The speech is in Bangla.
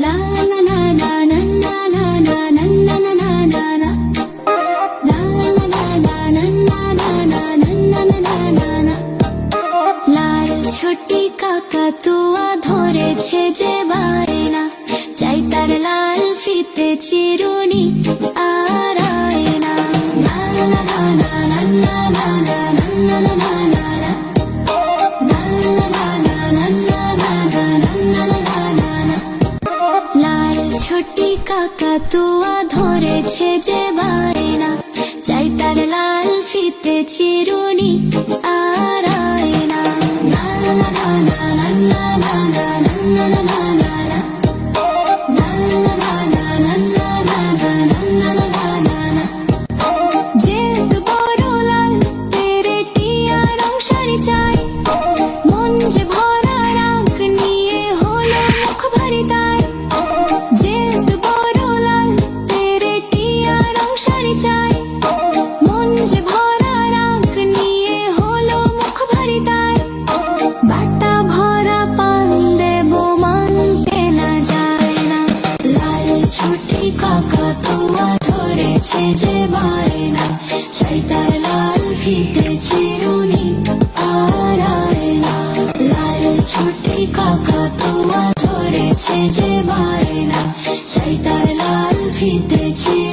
La la la la la la la la la la la la la la. La la la la la la la la la la la la. লাল ছোটি কাকাতুয়া ধরেছে যে বায়না, চাই তার লাল ফিতে চিরুনি আর আয়না। লা লা লা লা লা লা লা লা লা লা লা লা লা। লা লা লা লা লা লা লা লা লা লা লা। লাল ছোটি কাকাতুয়া ধরেছে যে বায়না, চাই তার লাল ফিতে চিরুনি আর আয়না। লা লা লা লা লা লা লা লা লা লা লা লা লা। লা লা লা লা লা লা লা লা লা লা লা। যেত বড় লাল তেরে টিয়া রং শাড়ি চাই, মন যে ভরা রাগ নিয়ে হলো মুখ ভারী তাই। যেত বড় লাল তেরে টিয়া রং শাড়ি চাই, মন যে ভরা রাগ নিয়ে হলো মুখ ভারী তাই। বাটা ভরা পান দেবো মানতে না যায় না, লাল ছোটি কাকাতুয়া ধরেছে যে বায়না, চাই তার লাল ফিতে চিরুনি আর আয়না। লাল ছোটি কাকাতুয়া ধরেছে যে বায়না, চাই তার লাল ফিতে চিরুনি।